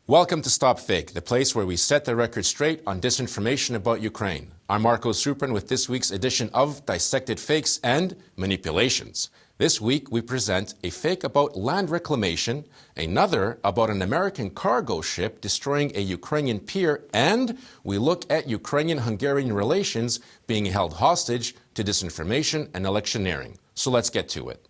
Welcome to StopFake, the place where we set the record straight on disinformation about Ukraine. I'm Marko Suprun with this week's edition of Dissected Fakes and Manipulations. This week we present a fake about land reclamation, another about an American cargo ship destroying a Ukrainian pier, and we look at Ukrainian Hungarian relations being held hostage to disinformation and electioneering. So let's get to it.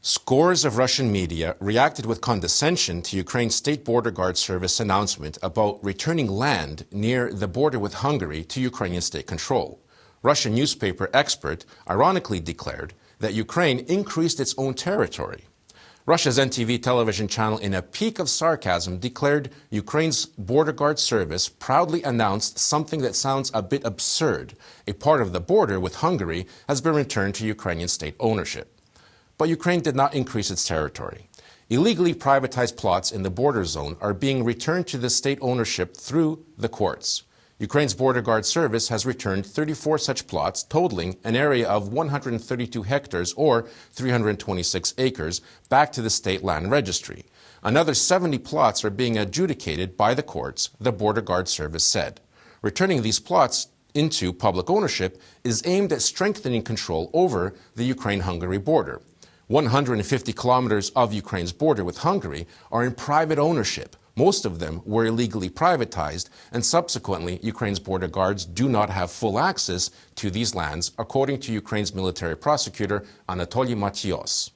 Scores of Russian media reacted with condescension to Ukraine's State Border Guard Service announcement about returning land near the border with Hungary to Ukrainian state control. Russian newspaper Expert ironically declared that Ukraine increased its own territory. Russia's NTV television channel, in a peak of sarcasm, declared Ukraine's Border Guard Service proudly announced something that sounds a bit absurd. A part of the border with Hungary has been returned to Ukrainian state ownership. But Ukraine did not increase its territory. Illegally privatized plots in the border zone are being returned to the state ownership through the courts. Ukraine's Border Guard Service has returned 34 such plots, totaling an area of 132 hectares or 326 acres, back to the state land registry. Another 70 plots are being adjudicated by the courts, the Border Guard Service said. Returning these plots into public ownership is aimed at strengthening control over the Ukraine-Hungary border. 150 kilometers of Ukraine's border with Hungary are in private ownership. Most of them were illegally privatized, and subsequently, Ukraine's border guards do not have full access to these lands, according to Ukraine's military prosecutor, Anatoly Matyos.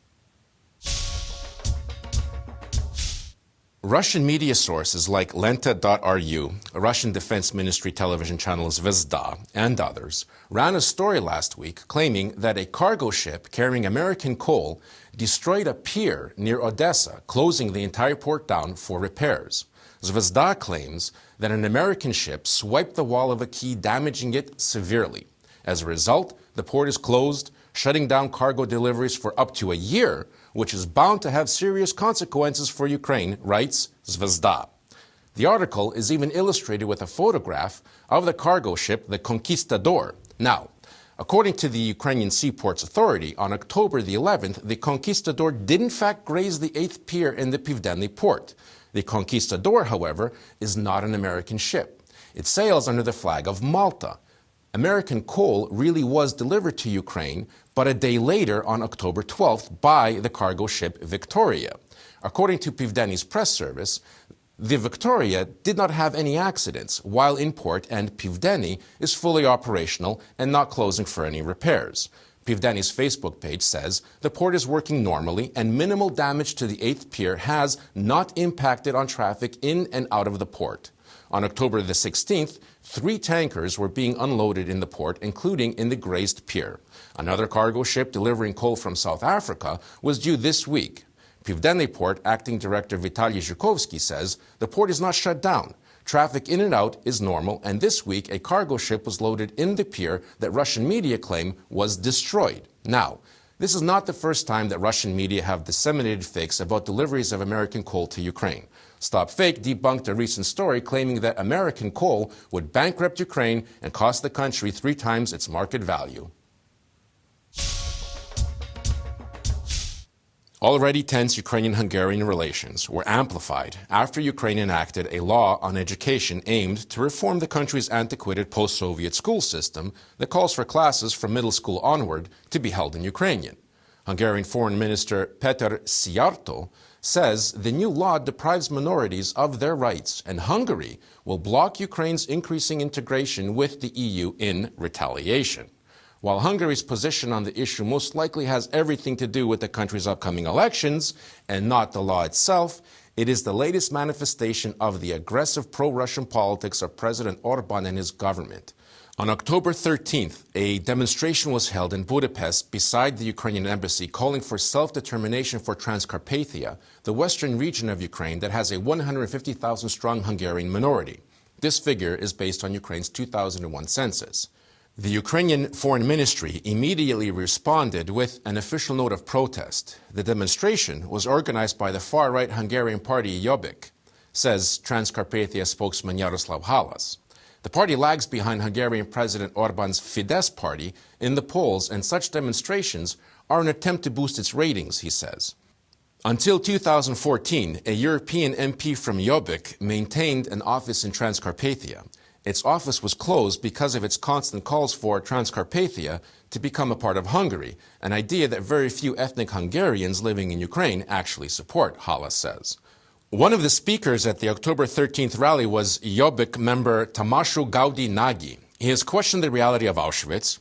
Russian media sources like Lenta.ru, a Russian Defense Ministry television channel Zvezda, and others ran a story last week claiming that a cargo ship carrying American coal destroyed a pier near Odessa, closing the entire port down for repairs. Zvezda claims that an American ship swiped the wall of a quay, damaging it severely. As a result, the port is closed, shutting down cargo deliveries for up to a year, which is bound to have serious consequences for Ukraine, writes Zvezda. The article is even illustrated with a photograph of the cargo ship, the Conquistador. Now, according to the Ukrainian Seaports Authority, on October the 11th, the Conquistador did in fact graze the 8th pier in the Pivdeny port. The Conquistador, however, is not an American ship. It sails under the flag of Malta. American coal really was delivered to Ukraine, but a day later, on October 12th, by the cargo ship Victoria. According to Pivdeny's press service, the Victoria did not have any accidents while in port, and Pivdeny is fully operational and not closing for any repairs. Pivdeny's Facebook page says the port is working normally and minimal damage to the 8th pier has not impacted on traffic in and out of the port. On October the 16th, 3 tankers were being unloaded in the port, including in the grazed pier. Another cargo ship delivering coal from South Africa was due this week. Pivdeny Port Acting Director Vitaly Zhukovsky says the port is not shut down. Traffic in and out is normal, and this week a cargo ship was loaded in the pier that Russian media claim was destroyed. Now, this is not the first time that Russian media have disseminated fakes about deliveries of American coal to Ukraine. StopFake debunked a recent story claiming that American coal would bankrupt Ukraine and cost the country 3 times its market value. Already tense Ukrainian-Hungarian relations were amplified after Ukraine enacted a law on education aimed to reform the country's antiquated post-Soviet school system that calls for classes from middle school onward to be held in Ukrainian. Hungarian Foreign Minister Peter Szijjártó says the new law deprives minorities of their rights, and Hungary will block Ukraine's increasing integration with the EU in retaliation. While Hungary's position on the issue most likely has everything to do with the country's upcoming elections and not the law itself, it is the latest manifestation of the aggressive pro-Russian politics of President Orbán and his government. On October 13th, a demonstration was held in Budapest beside the Ukrainian embassy calling for self-determination for Transcarpathia, the western region of Ukraine that has a 150,000-strong Hungarian minority. This figure is based on Ukraine's 2001 census. The Ukrainian Foreign Ministry immediately responded with an official note of protest. The demonstration was organized by the far-right Hungarian party Jobbik, says Transcarpathia spokesman Jaroslav Halas. The party lags behind Hungarian President Orbán's Fidesz party in the polls, and such demonstrations are an attempt to boost its ratings, he says. Until 2014, a European MP from Jobbik maintained an office in Transcarpathia. Its office was closed because of its constant calls for Transcarpathia to become a part of Hungary, an idea that very few ethnic Hungarians living in Ukraine actually support, Hala says. One of the speakers at the October 13th rally was Jobbik member Tamashu Gaudi Nagy. He has questioned the reality of Auschwitz,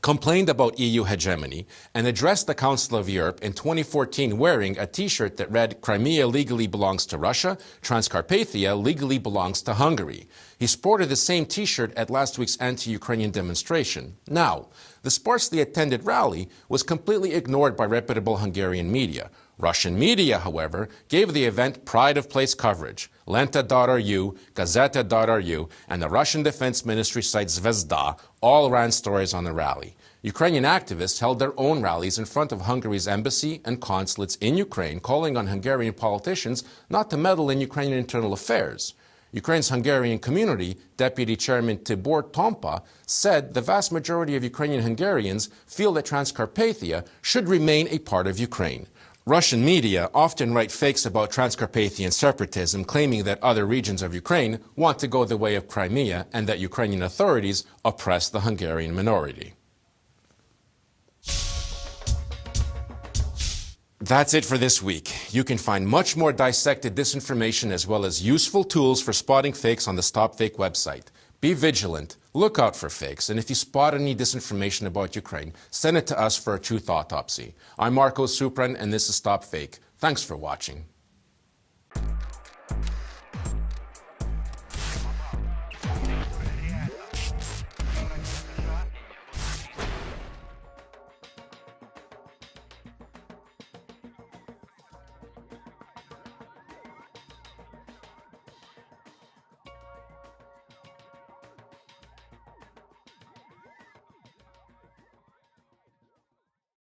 complained about EU hegemony, and addressed the Council of Europe in 2014 wearing a T-shirt that read, "Crimea legally belongs to Russia, Transcarpathia legally belongs to Hungary." He sported the same T-shirt at last week's anti-Ukrainian demonstration. Now, the sparsely attended rally was completely ignored by reputable Hungarian media. Russian media, however, gave the event pride-of-place coverage. Lenta.ru, Gazeta.ru, and the Russian Defense Ministry site Zvezda all ran stories on the rally. Ukrainian activists held their own rallies in front of Hungary's embassy and consulates in Ukraine, calling on Hungarian politicians not to meddle in Ukrainian internal affairs. Ukraine's Hungarian community, Deputy Chairman Tibor Tompa, said the vast majority of Ukrainian Hungarians feel that Transcarpathia should remain a part of Ukraine. Russian media often write fakes about Transcarpathian separatism, claiming that other regions of Ukraine want to go the way of Crimea and that Ukrainian authorities oppress the Hungarian minority. That's it for this week. You can find much more dissected disinformation as well as useful tools for spotting fakes on the StopFake website. Be vigilant, look out for fakes, and if you spot any disinformation about Ukraine, send it to us for a truth autopsy. I'm Marko Suprun, and this is StopFake. Thanks for watching.